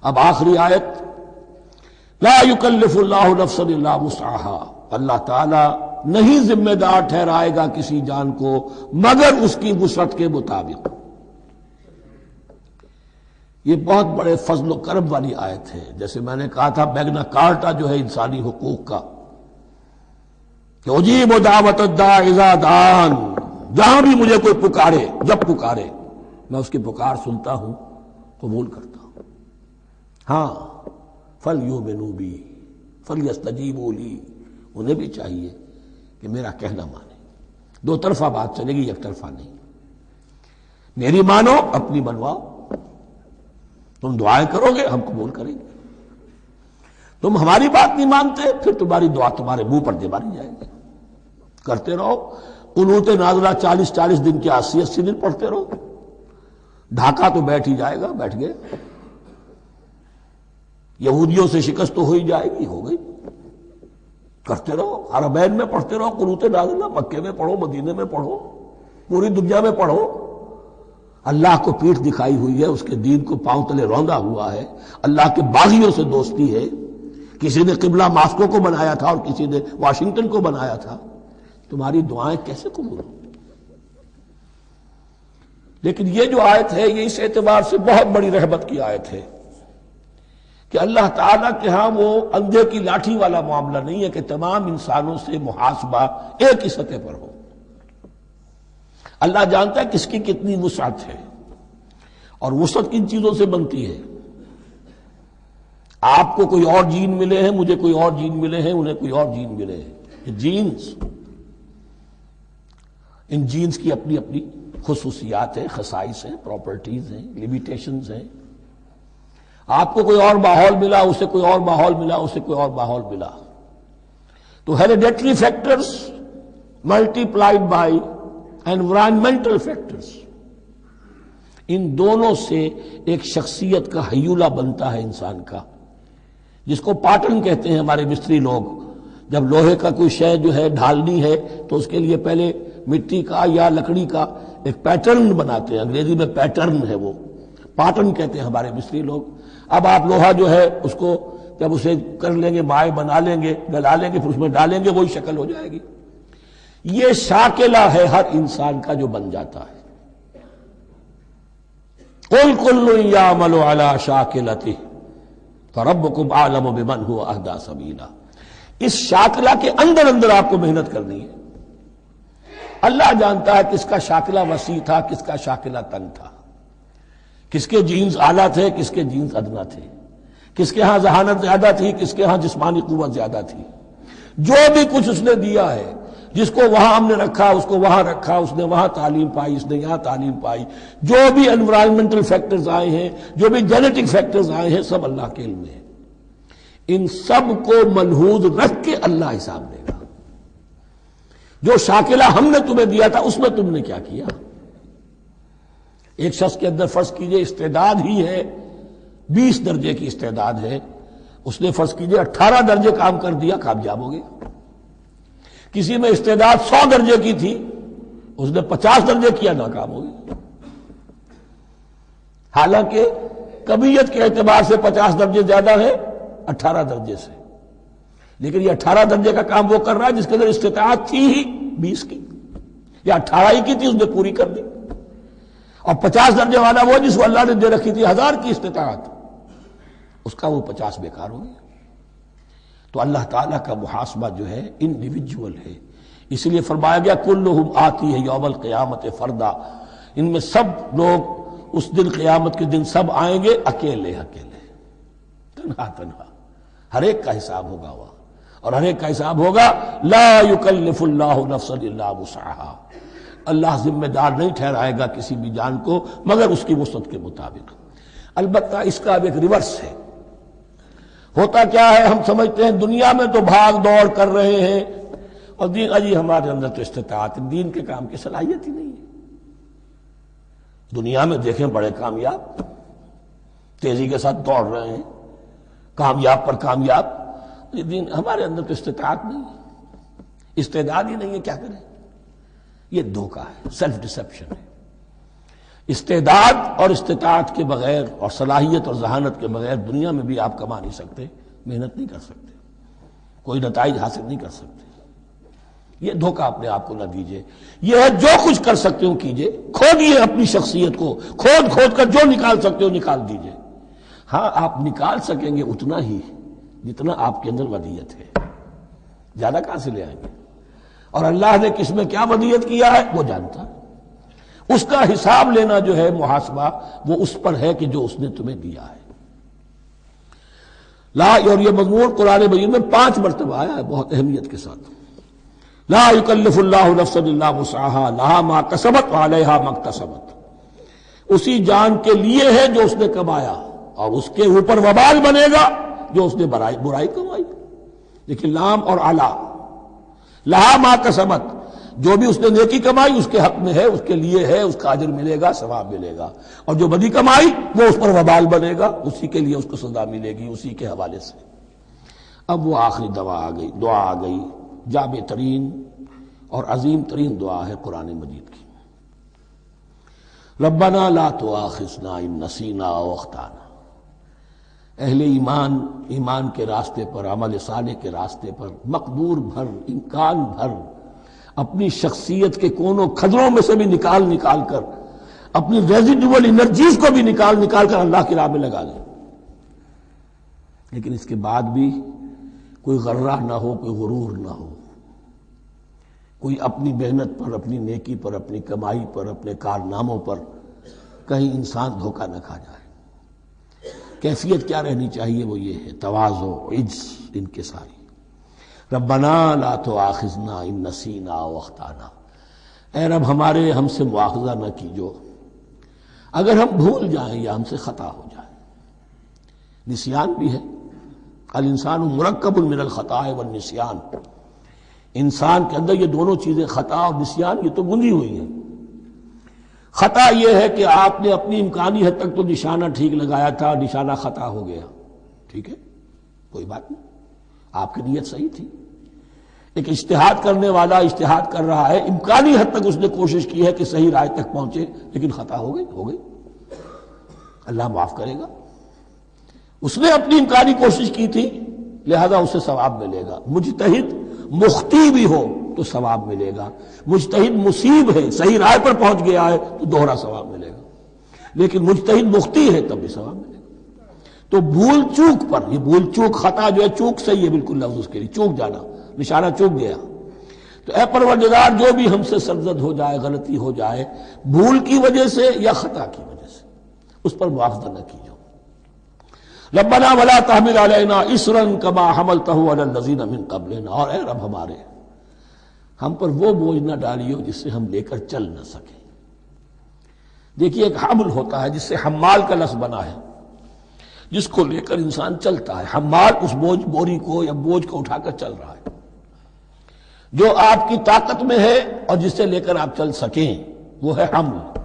اب آخری آیت، لا یکلف اللہ نفسا الا وسعها، اللہ تعالی نہیں ذمہ دار ٹھہرائے گا کسی جان کو مگر اس کی وسعت کے مطابق۔ یہ بہت بڑے فضل و کرم والی آیت ہے۔ جیسے میں نے کہا تھا میگنا کارٹا جو ہے انسانی حقوق کا، کہ اجیب دعوت الداع اذا دعان، جہاں بھی مجھے کوئی پکارے، جب پکارے میں اس کی پکار سنتا ہوں، قبول کرتا ہوں۔ ہاں فَلْيُؤْمِنُوا بِي فَلْيَسْتَجِيبُوا لِي، انہیں بھی چاہیے کہ میرا کہنا مانے۔ دو طرفہ بات چلے گی، یک طرفہ نہیں۔ میری مانو، اپنی منواؤ۔ تم دعائیں کرو گے ہم قبول کریں گے، تم ہماری بات نہیں مانتے پھر تمہاری دعا تمہارے منہ پر دے ماری جائے گی۔ کرتے رہو قنوت نازلہ 40 دن کے 80 دن پڑھتے رہو، ڈھاکہ تو بیٹھ ہی جائے گا، بیٹھ گئے۔ یہودیوں سے شکست تو ہو ہی جائے گی، ہو گئی۔ کرتے رہو، حرمین میں پڑھتے رہو قنوت نازلہ، مکے میں پڑھو، مدینے میں پڑھو، پوری دنیا میں پڑھو۔ اللہ کو پیٹھ دکھائی ہوئی ہے، اس کے دین کو پاؤں تلے روندا ہوا ہے، اللہ کے باغیوں سے دوستی ہے۔ کسی نے قبلہ ماسکو کو بنایا تھا اور کسی نے واشنگٹن کو بنایا تھا، تمہاری دعائیں کیسے قبول ہوں؟ لیکن یہ جو آیت ہے یہ اس اعتبار سے بہت بڑی رحمت کی آیت ہے کہ اللہ تعالیٰ کے ہاں وہ اندھے کی لاٹھی والا معاملہ نہیں ہے کہ تمام انسانوں سے محاسبہ ایک ہی سطح پر ہو۔ اللہ جانتا ہے کس کی کتنی وسعت ہے، اور وسعت کن چیزوں سے بنتی ہے۔ آپ کو کوئی اور جین ملے ہیں، مجھے کوئی اور جین ملے ہیں، انہیں کوئی اور جین ملے ہیں۔ یہ جینز، ان جینز کی اپنی اپنی خصوصیات ہیں، خصائص ہیں، پراپرٹیز ہیں، لیمیٹیشنز ہیں۔ آپ کو کوئی اور ماحول ملا، اسے کوئی اور ماحول ملا، اسے کوئی اور ماحول ملا، تو hereditary factors multiplied by environmental factors, ان دونوں سے ایک شخصیت کا ہیولہ بنتا ہے انسان کا، جس کو پیٹرن کہتے ہیں ہمارے مستری لوگ۔ جب لوہے کا کوئی شے جو ہے ڈھالنی ہے تو اس کے لیے پہلے مٹی کا یا لکڑی کا ایک پیٹرن بناتے ہیں، انگریزی میں پیٹرن ہے، وہ پیٹرن کہتے ہیں ہمارے مستری لوگ۔ اب آپ لوہا جو ہے اس کو جب اسے کر لیں گے، مائع بنا لیں گے، گلا لیں گے، پھر اس میں ڈالیں گے، وہی شکل ہو جائے گی۔ یہ شاکلہ ہے ہر انسان کا جو بن جاتا ہے۔ قُلْ كُلٌّ يَعْمَلُ عَلَى شَاكِلَتِهِ فَرَبُّكُمْ أَعْلَمُ بِمَنْ هُوَ أَهْدَىٰ سَبِيلًا۔ اس شاکلہ کے اندر اندر آپ کو محنت کرنی ہے۔ اللہ جانتا ہے کس کا شاکلہ وسیع تھا، کس کا شاکلہ تنگ تھا، کس کے جینز اعلیٰ تھے، کس کے جینز ادنا تھے، کس کے ہاں ذہانت زیادہ تھی، کس کے ہاں جسمانی قوت زیادہ تھی۔ جو بھی کچھ اس نے دیا ہے، جس کو وہاں ہم نے رکھا اس کو وہاں رکھا، اس نے وہاں تعلیم پائی، اس نے یہاں تعلیم پائی، جو بھی انوائرمنٹل فیکٹرز آئے ہیں، جو بھی جینیٹک فیکٹرز آئے ہیں، سب اللہ کے علم میں ہے۔ ان سب کو ملحوظ رکھ کے اللہ حساب دے گا۔ جو شاکلہ ہم نے تمہیں دیا تھا اس میں تم نے کیا کیا؟ ایک شخص کے اندر فرض کیجئے استعداد ہی ہے 20 درجے کی استعداد ہے، اس نے فرض کیجئے 18 درجے کام کر دیا، کامیاب ہو گیا۔ کسی میں استعداد 100 درجے کی تھی، اس نے 50 درجے کیا، ناکام ہو گیا۔ حالانکہ کمیت کے اعتبار سے 50 درجے زیادہ ہے 18 درجے سے، لیکن یہ 18 درجے کا کام وہ کر رہا ہے جس کے اندر استطاعت تھی ہی 20 کی، یا 18 ہی کی تھی، اس نے پوری کر دی۔ اور 50 درجے والا وہ جس کو اللہ نے دے رکھی تھی 1000 کی استطاعت، اس کا وہ 50 بیکار ہو گیا۔ تو اللہ تعالیٰ کا محاسبہ جو ہے انڈیویجول ہے، اس لیے فرمایا گیا کلہم آتی ہے یوم القیامت فردا، ان میں سب لوگ اس دن قیامت کے دن سب آئیں گے اکیلے اکیلے، تنہا تنہا، ہر ایک کا حساب ہوگا وہاں، اور ہر ایک کا حساب ہوگا لا یکلف اللہ نفسا الا وسعها، اللہ ذمہ دار نہیں ٹھہرائے گا کسی بھی جان کو مگر اس کی وسعت کے مطابق۔ البتہ اس کا اب ایک ریورس ہے۔ ہوتا کیا ہے، ہم سمجھتے ہیں دنیا میں تو بھاگ دوڑ کر رہے ہیں، اور دین اجی ہمارے اندر تو استطاعت دین کے کام کی صلاحیت ہی نہیں ہے۔ دنیا میں دیکھیں بڑے کامیاب تیزی کے ساتھ دوڑ رہے ہیں، کامیاب پر کامیاب، یہ دین ہمارے اندر تو استطاعت نہیں ہے، استعداد ہی نہیں ہے، کیا کریں؟ یہ دھوکہ ہے، سیلف ڈسیپشن ہے۔ استعداد اور استطاعت کے بغیر اور صلاحیت اور ذہانت کے بغیر دنیا میں بھی آپ کما نہیں سکتے، محنت نہیں کر سکتے، کوئی نتائج حاصل نہیں کر سکتے۔ یہ دھوکہ اپنے آپ کو نہ دیجیے، یہ ہے جو کچھ کر سکتے ہو کیجیے، کھودیے اپنی شخصیت کو، کھود کر جو نکال سکتے ہو نکال دیجیے۔ ہاں آپ نکال سکیں گے اتنا ہی جتنا آپ کے اندر ودیت ہے، زیادہ کہاں سے لے آئیں گے؟ اور اللہ نے کس میں کیا ودیت کیا ہے وہ جانتا ہے، اس کا حساب لینا جو ہے محاسبہ وہ اس پر ہے کہ جو اس نے تمہیں دیا ہے۔ لا، اور یہ مضمون قرآن مجید میں 5 مرتبہ آیا ہے بہت اہمیت کے ساتھ۔ لا یکلف اللہ نفسا الا وسعها لها ما کسبت وعلیها ما اکتسبت، اسی جان کے لیے ہے جو اس نے کمایا اور اس کے اوپر وبال بنے گا جو اس نے برائی کمائی۔ لیکن لام اور اعلی، لہا ما کسبت، جو بھی اس نے نیکی کمائی اس کے حق میں ہے، اس کے لیے ہے، اس کا اجر ملے گا، ثواب ملے گا، اور جو بدی کمائی وہ اس پر وبال بنے گا، اسی کے لیے اس کو سزا ملے گی، اسی کے حوالے سے۔ اب وہ آخری دعا آ گئی، جامع ترین اور عظیم ترین دعا ہے قرآن مجید کی۔ ربنا لا تؤاخذنا ان نسینا او اخطانا۔ اہل ایمان کے راستے پر، عمل صالح کے راستے پر مقدور بھر، امکان بھر اپنی شخصیت کے کونوں کھدروں میں سے بھی نکال کر، اپنی ریزیڈول انرجیز کو بھی نکال کر اللہ کی راہ میں لگا لیں، لیکن اس کے بعد بھی کوئی غرہ نہ ہو، کوئی غرور نہ ہو، کوئی اپنی محنت پر، اپنی نیکی پر، اپنی کمائی پر، اپنے کارناموں پر کہیں انسان دھوکہ نہ کھا جائے۔ کیفیت کیا رہنی چاہیے؟ وہ یہ ہے تواضع، عجز، انکساری۔ ربنا لا تؤاخذنا ان نسینا او اخطانا، اے رب ہم سے مواخذہ نہ کیجو اگر ہم بھول جائیں یا ہم سے خطا ہو جائے۔ نسیان بھی ہے، الانسان مرکب من الخطاء والنسیان، انسان کے اندر یہ دونوں چیزیں، خطا اور نسیان، یہ تو گنی ہوئی ہیں۔ خطا یہ ہے کہ آپ نے اپنی امکانی حد تک تو نشانہ ٹھیک لگایا تھا، نشانہ خطا ہو گیا، ٹھیک ہے، کوئی بات نہیں، آپ کی نیت صحیح تھی۔ ایک اجتہاد کرنے والا اجتہاد کر رہا ہے، امکانی حد تک اس نے کوشش کی ہے کہ صحیح رائے تک پہنچے، لیکن خطا ہو گئی، اللہ معاف کرے گا۔ اس نے اپنی امکانی کوشش کی تھی، لہذا اسے ثواب ملے گا۔ مجتہد مخطی بھی ہو تو ثواب ملے گا، مجتہد مصیب ہے، صحیح رائے پر پہنچ گیا ہے تو دوہرا ثواب ملے گا، لیکن مجتہد مخطی ہے تب بھی ثواب ملے گا۔ تو بھول چوک پر، یہ بھول چوک، خطا جو ہے چوک صحیح ہے بالکل لفظ اس کے لیے، چوک جانا، نشانہ چوک گیا۔ تو اے پروردگار جو بھی ہم سے سرزد ہو جائے، غلطی ہو جائے، بھول کی وجہ سے یا خطا کی وجہ سے، اس پر مواخذہ نہ کیجو۔ ربنا ولا تحمل علینا اصرا کما حملتہ علی الذین من قبلنا، اور اے رب ہمارے، ہم پر وہ بوجھ نہ ڈالیو جس سے ہم لے کر چل نہ سکیں۔ دیکھیے ایک حمل ہوتا ہے جس سے حمال کا لفظ بنا ہے، جس کو لے کر انسان چلتا ہے۔ حمال اس بوری کو یا بوجھ کو اٹھا کر چل رہا ہے، جو آپ کی طاقت میں ہے اور جس سے لے کر آپ چل سکیں وہ ہے حمل،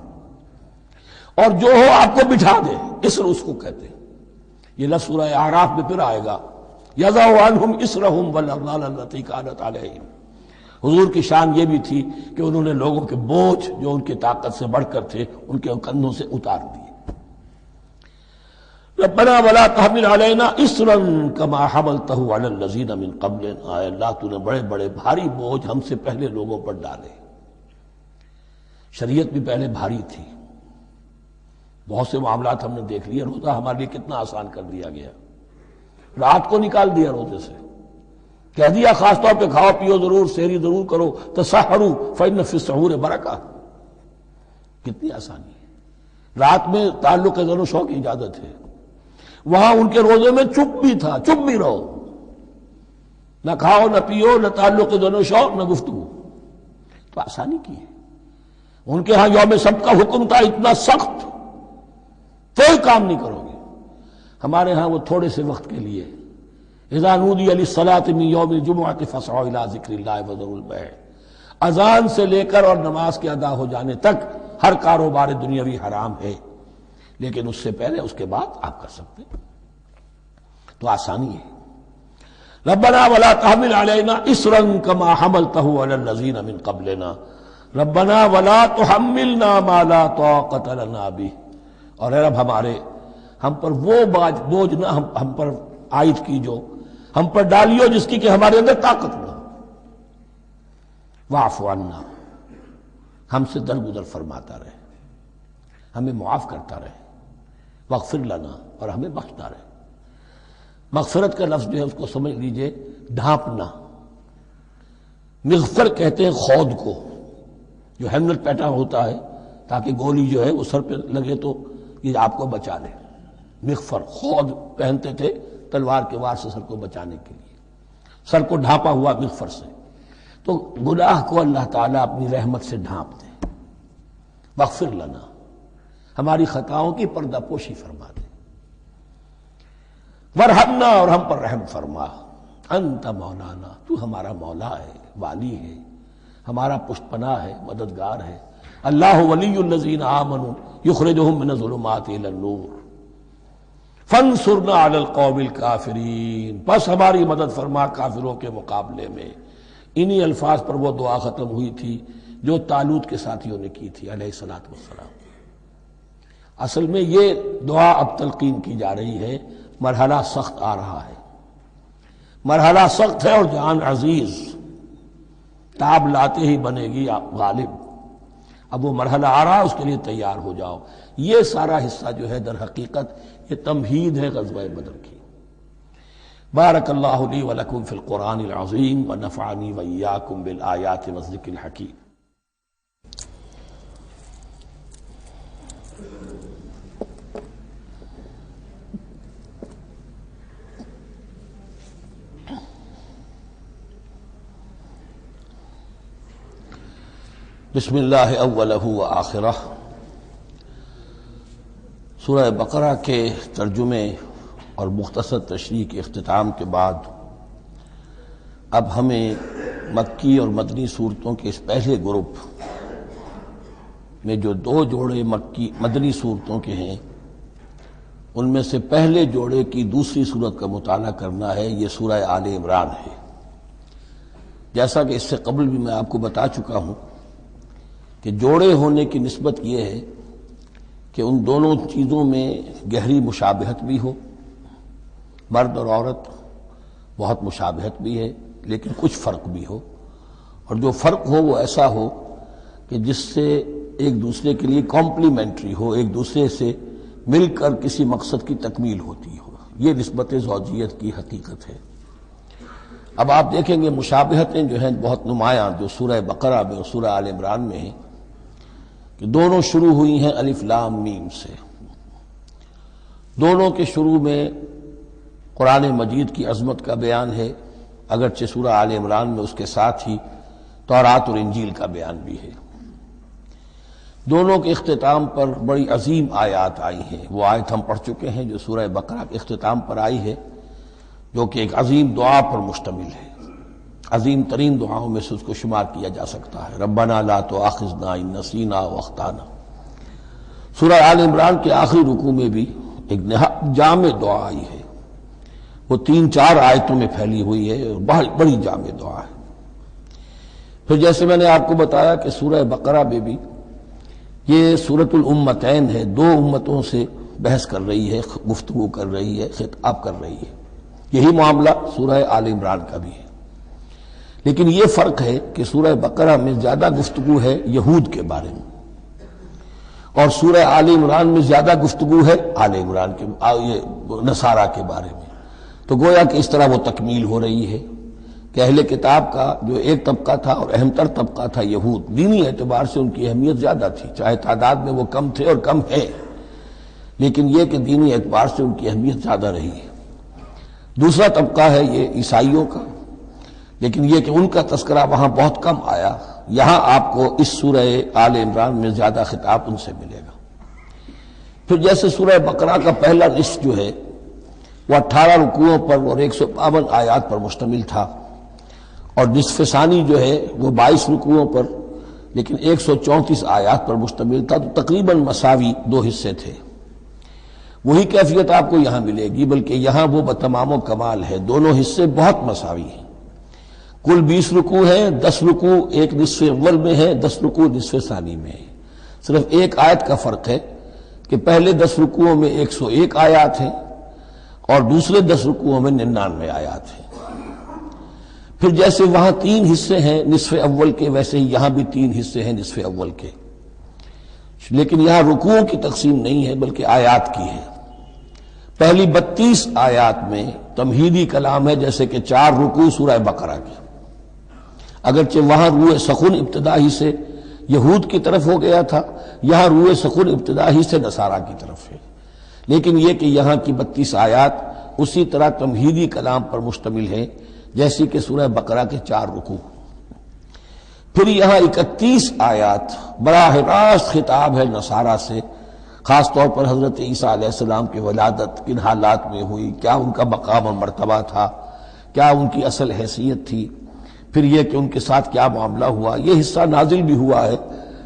اور جو ہو آپ کو بٹھا دے، اسر اس کو کہتے ہیں۔ یہ لفظ سورہ اعراف میں پھر آئے گا، یضع عنہم اسرہم والاغلال التی کانت علیہم۔ حضور کی شان یہ بھی تھی کہ انہوں نے لوگوں کے بوجھ جو ان کی طاقت سے بڑھ کر تھے ان کے کندھوں سے اتار دیے۔ ربنا ولا تحمل علینا اصرا کما حملتہ علی الذین من قبلنا، اے اللہ تو نے بڑے بڑے بھاری بوجھ ہم سے پہلے لوگوں پر ڈالے۔ شریعت بھی پہلے بھاری تھی، بہت سے معاملات ہم نے دیکھ لیے، روزہ ہمارے لیے کتنا آسان کر دیا گیا، رات کو نکال دیا روزے سے، کہہ دیا خاص طور پہ کھاؤ پیو ضرور، سحری ضرور کرو، تسحروا فإن فی السحور برکہ، کتنی آسانی ہے۔ رات میں تعلق زن و شو کی اجازت ہے، وہاں ان کے روزے میں چپ بھی تھا، چپ بھی رہو، نہ کھاؤ نہ پیو، نہ تعلق زن و شو، نہ گفتگو، تو آسانی کی ہے۔ ان کے ہاں یوم سبت کا حکم تھا اتنا سخت، کوئی کام نہیں کرو گے۔ ہمارے ہاں وہ تھوڑے سے وقت کے لیے، اذا نودی للصلاۃ من یوم الجمعۃ فاسعوا الی ذکر اللہ وذروا البیع، اذان سے لے کر اور نماز کے ادا ہو جانے تک ہر کاروبار دنیاوی حرام ہے، لیکن اس سے پہلے اس کے بعد آپ کر سکتے ہیں، تو آسانی ہے۔ ربنا ولا تحمل علینا اصرا کما حملتہ علی الذین من قبلنا، ربنا ولا تحملنا ما لا طاقت لنا به، اور اے رب ہم پر وہ بوجھ نہ ہم پر عائد کیجو، ہم پر ڈالیو جس کی کہ ہمارے اندر طاقت نہ ہو۔ واعف عنا، ہم سے درگزر فرماتا رہے، ہمیں معاف کرتا رہے، واغفر لنا، اور ہمیں بخشتا رہے۔ مغفرت کا لفظ جو ہے اس کو سمجھ لیجئے ڈھانپنا۔ مغفر کہتے ہیں خود کو، جو ہیملٹ پیٹرن ہوتا ہے تاکہ گولی جو ہے وہ سر پہ لگے تو یہ آپ کو بچا لے۔ مغفر خود پہنتے تھے تلوار کے وار سے سر کو بچانے کے لیے، سر کو ڈھانپا ہوا مغفر سے۔ تو گناہ کو اللہ تعالیٰ اپنی رحمت سے ڈھانپ دے۔ واغفر لنا، ہماری خطاؤں کی پردہ پوشی فرما دے۔ ورحمنا، اور ہم پر رحم فرما۔ انت مولانا، تو ہمارا مولا ہے، والی ہے، ہمارا پشت پناہ ہے، مددگار ہے۔ اللہ ولی الذین آمنوا یخرجہم من الظلمات الی النور فانصرنا علی القوم الکافرین، بس ہماری مدد فرما کافروں کے مقابلے میں۔ انہی الفاظ پر وہ دعا ختم ہوئی تھی جو طالوت کے ساتھیوں نے کی تھی علیہ الصلوۃ والسلام۔ اصل میں یہ دعا اب تلقین کی جا رہی ہے، مرحلہ سخت آ رہا ہے، مرحلہ سخت ہے اور جان عزیز، تاب لاتے ہی بنے گی آپ غالب۔ اب وہ مرحلہ آ رہا ہے، اس کے لیے تیار ہو جاؤ۔ یہ سارا حصہ جو ہے در حقیقت یہ تمہید ہے غزوہ بدر کی۔ بارک اللہ لی ولکم فی القرآن العظیم ونفعنی وإیاکم بالآیات والذکر الحکیم۔ بسم اللہ اولہ و آخرہ۔ سورہ بقرہ کے ترجمے اور مختصر تشریح کے اختتام کے بعد اب ہمیں مکی اور مدنی صورتوں کے اس پہلے گروپ میں جو دو جوڑے مدنی صورتوں کے ہیں، ان میں سے پہلے جوڑے کی دوسری صورت کا مطالعہ کرنا ہے۔ یہ سورہ آل عمران ہے۔ جیسا کہ اس سے قبل بھی میں آپ کو بتا چکا ہوں کہ جوڑے ہونے کی نسبت یہ ہے کہ ان دونوں چیزوں میں گہری مشابہت بھی ہو، مرد اور عورت بہت مشابہت بھی ہے لیکن کچھ فرق بھی ہو، اور جو فرق ہو وہ ایسا ہو کہ جس سے ایک دوسرے کے لیے کمپلیمنٹری ہو، ایک دوسرے سے مل کر کسی مقصد کی تکمیل ہوتی ہو۔ یہ نسبت زوجیت کی حقیقت ہے۔ اب آپ دیکھیں گے مشابہتیں جو ہیں بہت نمایاں جو سورہ بقرہ میں اور سورہ آل عمران میں ہیں، کہ دونوں شروع ہوئی ہیں الف لام میم سے۔ دونوں کے شروع میں قرآن مجید کی عظمت کا بیان ہے، اگرچہ سورہ آل عمران میں اس کے ساتھ ہی تورات اور انجیل کا بیان بھی ہے۔ دونوں کے اختتام پر بڑی عظیم آیات آئی ہیں۔ وہ آیت ہم پڑھ چکے ہیں جو سورہ بقرہ کے اختتام پر آئی ہے، جو کہ ایک عظیم دعا پر مشتمل ہے، عظیم ترین دعاؤں میں سے اس کو شمار کیا جا سکتا ہے۔ ربنا لا تؤاخذنا ان نسینا واخطانا۔ سورہ آل عمران کے آخری رکوع میں بھی ایک نہایت جامع دعا آئی ہے، وہ 3-4 آیتوں میں پھیلی ہوئی ہے، بڑی جامع دعا ہے۔ پھر جیسے میں نے آپ کو بتایا کہ سورہ بقرہ میں بھی یہ سورۃ الامتین ہے، دو امتوں سے بحث کر رہی ہے، گفتگو کر رہی ہے، خطاب کر رہی ہے۔ یہی معاملہ سورہ آل عمران کا بھی ہے، لیکن یہ فرق ہے کہ سورہ بقرہ میں زیادہ گفتگو ہے یہود کے بارے میں، اور سورہ آل عمران میں زیادہ گفتگو ہے آل عمران کے نصارہ کے بارے میں۔ تو گویا کہ اس طرح وہ تکمیل ہو رہی ہے کہ اہل کتاب کا جو ایک طبقہ تھا اور اہم تر طبقہ تھا یہود، دینی اعتبار سے ان کی اہمیت زیادہ تھی، چاہے تعداد میں وہ کم تھے اور کم ہے، لیکن یہ کہ دینی اعتبار سے ان کی اہمیت زیادہ رہی ہے۔ دوسرا طبقہ ہے یہ عیسائیوں کا، لیکن یہ کہ ان کا تذکرہ وہاں بہت کم آیا، یہاں آپ کو اس سورہ آل عمران میں زیادہ خطاب ان سے ملے گا۔ پھر جیسے سورہ بقرہ کا پہلا نصف جو ہے وہ 18 رکوعوں پر اور 152 آیات پر مشتمل تھا، اور نصف ثانی جو ہے وہ 22 رکوعوں پر لیکن 134 آیات پر مشتمل تھا، تو تقریباً مساوی دو حصے تھے۔ وہی کیفیت آپ کو یہاں ملے گی، بلکہ یہاں وہ بتمام و کمال ہے، دونوں حصے بہت مساوی ہیں، کل 20 رکوع ہیں، 10 رکوع ایک نصف اول میں ہے، 10 رکوع نصف ثانی میں ہے۔ صرف ایک آیت کا فرق ہے کہ پہلے 10 رکوعوں میں 101 آیات ہیں اور دوسرے 10 رکوعوں میں 99 آیات ہیں۔ پھر جیسے وہاں 3 حصے ہیں نصف اول کے، ویسے ہی یہاں بھی 3 حصے ہیں نصف اول کے، لیکن یہاں رکوعوں کی تقسیم نہیں ہے بلکہ آیات کی ہے۔ پہلی 32 آیات میں تمہیدی کلام ہے، جیسے کہ 4 رکوع سورہ بقرہ کے، اگرچہ وہاں روح سخن ابتدا ہی سے یہود کی طرف ہو گیا تھا، یہاں روح سخن ابتدا ہی سے نصارہ کی طرف ہے، لیکن یہ کہ یہاں کی 32 آیات اسی طرح تمہیدی کلام پر مشتمل ہے جیسی کہ سورہ بقرہ کے 4 رکوع۔ پھر یہاں 31 آیات براہ راست خطاب ہے نصارہ سے، خاص طور پر حضرت عیسیٰ علیہ السلام کی ولادت کن حالات میں ہوئی، کیا ان کا مقام و مرتبہ تھا، کیا ان کی اصل حیثیت تھی، پھر یہ کہ ان کے ساتھ کیا معاملہ ہوا۔ یہ حصہ نازل بھی ہوا ہے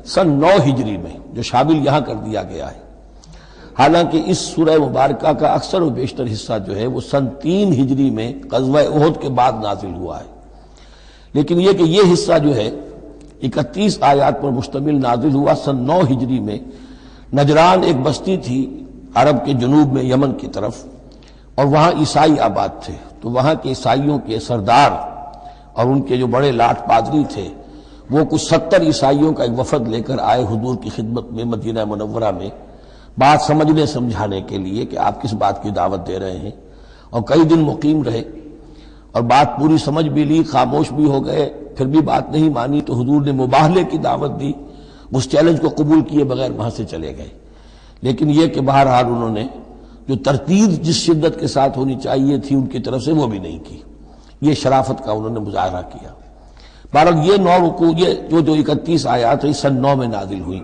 سن 9 ہجری میں، جو شامل یہاں کر دیا گیا ہے، حالانکہ اس سورہ مبارکہ کا اکثر و بیشتر حصہ جو ہے وہ سن 3 ہجری میں غزوہ احد کے بعد نازل ہوا ہے، لیکن یہ کہ یہ حصہ جو ہے 31 آیات پر مشتمل نازل ہوا سن 9 ہجری میں۔ نجران ایک بستی تھی عرب کے جنوب میں یمن کی طرف، اور وہاں عیسائی آباد تھے، تو وہاں کے عیسائیوں کے سردار اور ان کے جو بڑے لاٹ پادری تھے وہ کچھ 70 عیسائیوں کا ایک وفد لے کر آئے حضور کی خدمت میں مدینہ منورہ میں، بات سمجھنے سمجھانے کے لیے کہ آپ کس بات کی دعوت دے رہے ہیں، اور کئی دن مقیم رہے اور بات پوری سمجھ بھی لی، خاموش بھی ہو گئے، پھر بھی بات نہیں مانی تو حضور نے مباہلے کی دعوت دی، اس چیلنج کو قبول کیے بغیر وہاں سے چلے گئے۔ لیکن یہ کہ بہرحال انہوں نے جو ترتیب جس شدت کے ساتھ ہونی چاہیے تھی ان کی طرف سے وہ بھی نہیں کی، یہ شرافت کا انہوں نے مظاہرہ کیا۔ بہرحال یہ 9 رکوع، یہ جو 31 آیات ہیں سن 9 میں نازل ہوئی۔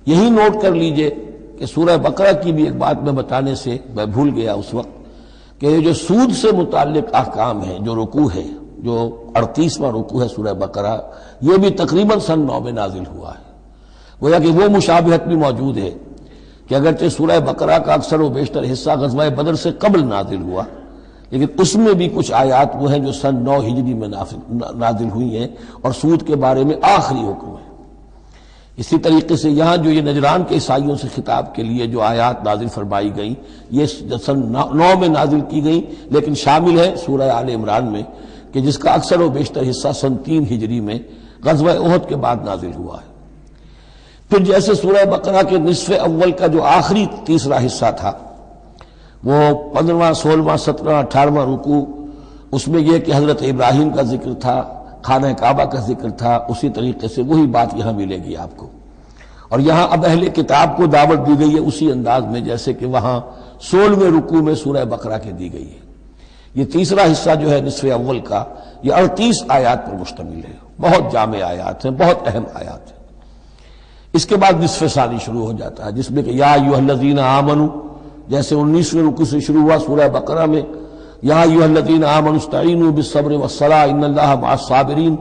یہی نوٹ کر لیجئے کہ سورہ بقرہ کی بھی ایک بات میں بتانے سے میں بھول گیا اس وقت، کہ یہ جو سود سے متعلق احکام ہیں، جو رکوع ہے، جو 38واں رکوع ہے سورہ بقرہ، یہ بھی تقریباً سن 9 میں نازل ہوا ہے۔ گویا کہ وہ مشابہت بھی موجود ہے کہ اگرچہ سورہ بقرہ کا اکثر و بیشتر حصہ غزوہ بدر سے قبل نازل ہوا، لیکن اس میں بھی کچھ آیات وہ ہیں جو سن 9 ہجری میں نازل ہوئی ہیں، اور سود کے بارے میں آخری حکم ہے۔ اسی طریقے سے یہاں جو یہ نجران کے عیسائیوں سے خطاب کے لیے جو آیات نازل فرمائی گئیں، یہ سن 9 میں نازل کی گئیں، لیکن شامل ہے سورہ آل عمران میں، کہ جس کا اکثر و بیشتر حصہ سن 3 ہجری میں غزوہ احد کے بعد نازل ہوا ہے۔ پھر جیسے سورہ بقرہ کے نصف اول کا جو آخری تیسرا حصہ تھا، وہ 15واں 16واں 17واں 18واں رکوع، اس میں یہ کہ حضرت ابراہیم کا ذکر تھا، خانہ کعبہ کا ذکر تھا، اسی طریقے سے وہی بات یہاں ملے گی آپ کو۔ اور یہاں اب اہل کتاب کو دعوت دی گئی ہے اسی انداز میں جیسے کہ وہاں 16ویں رکوع میں سورہ بقرہ کے دی گئی ہے۔ یہ تیسرا حصہ جو ہے نصف اول کا، یہ 38 آیات پر مشتمل ہے، بہت جامع آیات ہیں، بہت اہم آیات ہیں۔ اس کے بعد نصف ثانی شروع ہو جاتا ہے، جس میں کہ یا ایھا الذین آمنوا، جیسے 19ویں رکوع سے شروع ہوا سورہ بقرہ میں، یا ایھا الذین آمنوا استعینوا بالصبر والصلاۃ ان اللہ مع الصابرین،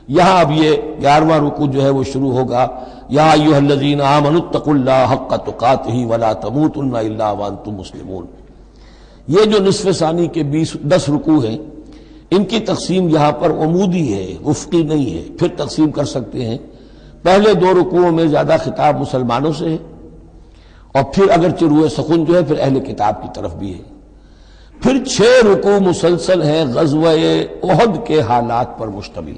یہاں اب یہ 11واں رکوع جو ہے وہ شروع ہوگا، یا ایھا الذین آمنوا اتقوا اللہ حق تقاتہ ولا تموتن الا وانتم مسلمون۔ یہ جو نصف ثانی کے 10 رکوع ہیں، ان کی تقسیم یہاں پر عمودی ہے، افقی نہیں ہے۔ پھر تقسیم کر سکتے ہیں، پہلے 2 رکوعوں میں زیادہ خطاب مسلمانوں سے ہے، اور پھر اگرچہ روح سخن جو ہے پھر اہل کتاب کی طرف بھی ہے۔ پھر 6 رکوع مسلسل ہیں غزوہ احد کے حالات پر مشتمل،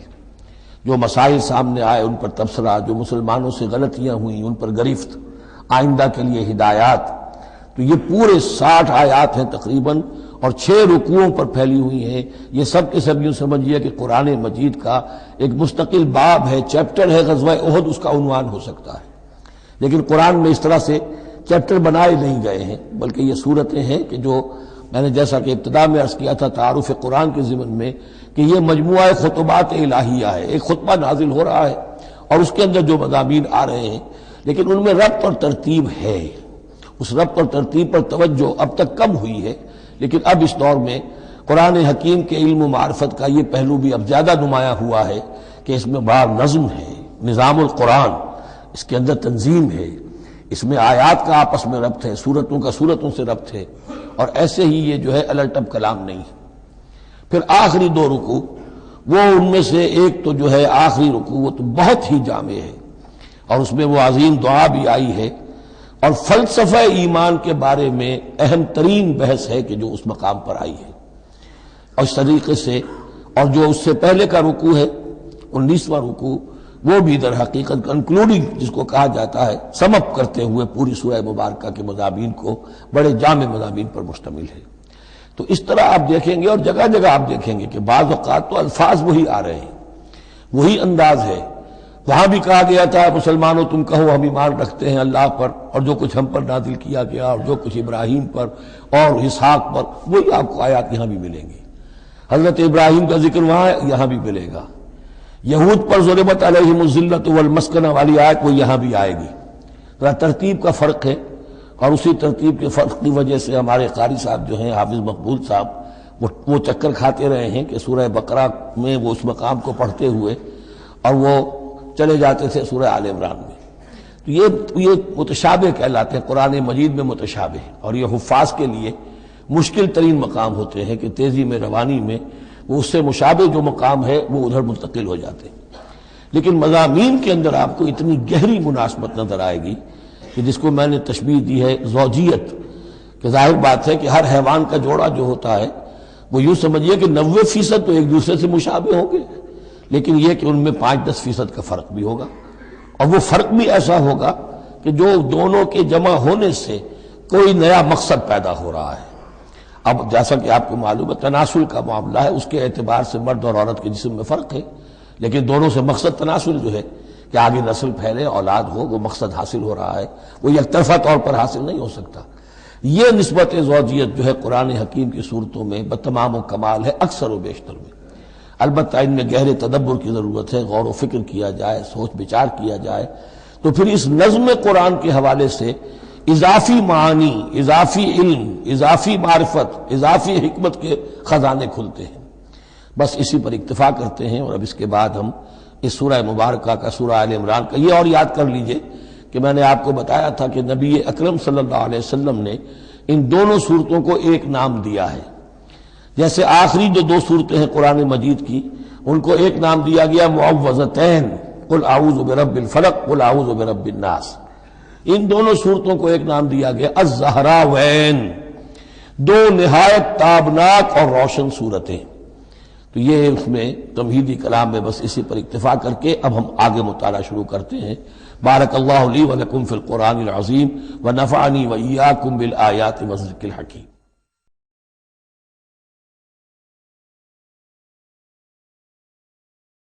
جو مسائل سامنے آئے ان پر تبصرہ، جو مسلمانوں سے غلطیاں ہوئیں ان پر گرفت، آئندہ کے لیے ہدایات۔ تو یہ پورے 60 آیات ہیں تقریباً، اور 6 رکوعوں پر پھیلی ہوئی ہیں۔ یہ سب کے سب یوں سمجھیے کہ قرآن مجید کا ایک مستقل باب ہے، چیپٹر ہے غزوہ احد، اس کا عنوان ہو سکتا ہے، لیکن قرآن میں اس طرح سے چیپٹر بنائے نہیں گئے ہیں، بلکہ یہ صورتیں ہیں کہ جو میں نے جیسا کہ ابتدا میں عرض کیا تھا تعارف قرآن کے ضمن میں، کہ یہ مجموعہ خطبات الہیہ ہے، ایک خطبہ نازل ہو رہا ہے اور اس کے اندر جو مضامین آ رہے ہیں، لیکن ان میں ربط اور ترتیب ہے۔ اس ربط اور ترتیب پر توجہ اب تک کم ہوئی ہے، لیکن اب اس دور میں قرآن حکیم کے علم و معرفت کا یہ پہلو بھی اب زیادہ نمایاں ہوا ہے کہ اس میں بڑا نظم ہے، نظام القرآن، اس کے اندر تنظیم ہے، اس میں آیات کا آپس میں ربط ہے، سورتوں کا سورتوں سے ربط ہے، اور ایسے ہی یہ جو ہے الٹ اب کلام نہیں ہے۔ پھر آخری 2 رکوع وہ ان میں سے ایک تو جو ہے آخری رکوع، وہ تو بہت ہی جامع ہے، اور اس میں وہ عظیم دعا بھی آئی ہے، اور فلسفہ ایمان کے بارے میں اہم ترین بحث ہے کہ جو اس مقام پر آئی ہے۔ اور اس طریقے سے، اور جو اس سے پہلے کا رکوع ہے 19واں رکوع، وہ بھی در حقیقت کنکلوڈنگ جس کو کہا جاتا ہے، سم اپ کرتے ہوئے پوری سورہ مبارکہ کے مضامین کو، بڑے جامع مضامین پر مشتمل ہے۔ تو اس طرح آپ دیکھیں گے، اور جگہ جگہ آپ دیکھیں گے کہ بعض اوقات تو الفاظ وہی آ رہے ہیں، وہی انداز ہے۔ وہاں بھی کہا گیا تھا مسلمانوں تم کہو ہم ایمان رکھتے ہیں اللہ پر اور جو کچھ ہم پر نازل کیا گیا اور جو کچھ ابراہیم پر اور اسحاق پر، وہی آپ کو آیات یہاں بھی ملیں گی۔ حضرت ابراہیم کا ذکر وہاں ہے، یہاں بھی ملے گا۔ یہود پر ضربت علیہم الذلۃ والمسکنہ والی آیت وہ یہاں بھی آئے گی۔ ذرا ترتیب کا فرق ہے، اور اسی ترتیب کے فرق کی وجہ سے ہمارے قاری صاحب جو ہیں حافظ مقبول صاحب، وہ چکر کھاتے رہے ہیں کہ سورہ بقرہ میں وہ اس مقام کو پڑھتے ہوئے اور وہ چلے جاتے تھے سورہ آل عمران میں۔ تو یہ متشابہ کہلاتے ہیں، قرآن مجید میں متشابہ، اور یہ حفاظ کے لیے مشکل ترین مقام ہوتے ہیں کہ تیزی میں روانی میں وہ اس سے مشابہ جو مقام ہے وہ ادھر منتقل ہو جاتے ہیں۔ لیکن مضامین کے اندر آپ کو اتنی گہری مناسبت نظر آئے گی کہ جس کو میں نے تشبیہ دی ہے زوجیت، کہ ظاہر بات ہے کہ ہر حیوان کا جوڑا جو ہوتا ہے وہ یوں سمجھیے کہ 90% تو ایک دوسرے سے مشابہ ہوں گے، لیکن یہ کہ ان میں 5-10% کا فرق بھی ہوگا، اور وہ فرق بھی ایسا ہوگا کہ جو دونوں کے جمع ہونے سے کوئی نیا مقصد پیدا ہو رہا ہے۔ اب جیسا کہ آپ کو معلوم ہے تناسل کا معاملہ ہے، اس کے اعتبار سے مرد اور عورت کے جسم میں فرق ہے، لیکن دونوں سے مقصد تناسل جو ہے کہ آگے نسل پھیلے، اولاد ہو، وہ مقصد حاصل ہو رہا ہے، وہ یک طرفہ طور پر حاصل نہیں ہو سکتا۔ یہ نسبت زوجیت جو ہے قرآن حکیم کی صورتوں میں بتمام و کمال ہے، اکثر و بیشتر میں۔ البتہ ان میں گہرے تدبر کی ضرورت ہے، غور و فکر کیا جائے، سوچ بچار کیا جائے، تو پھر اس نظم قرآن کے حوالے سے اضافی معانی، اضافی علم، اضافی معرفت، اضافی حکمت کے خزانے کھلتے ہیں۔ بس اسی پر اکتفا کرتے ہیں، اور اب اس کے بعد ہم اس سورہ مبارکہ کا، سورہ آل عمران کا، یہ اور یاد کر لیجئے کہ میں نے آپ کو بتایا تھا کہ نبی اکرم صلی اللہ علیہ وسلم نے ان دونوں صورتوں کو ایک نام دیا ہے۔ جیسے آخری جو 2 صورتیں ہیں قرآن مجید کی، ان کو ایک نام دیا گیا معوذتین، قل اعوذ برب الفلق، قل اعوذ برب الناس۔ ان دونوں صورتوں کو ایک نام دیا گیا الزہراوین، 2 نہایت تابناک اور روشن صورتیں۔ تو یہ اس میں تمہیدی کلام میں بس اسی پر اکتفا کر کے اب ہم آگے مطالعہ شروع کرتے ہیں۔ بارک اللہ لی و لکم فی القرآن العظیم ونفعنی و ایاکم بالآیات والذکر الحکیم۔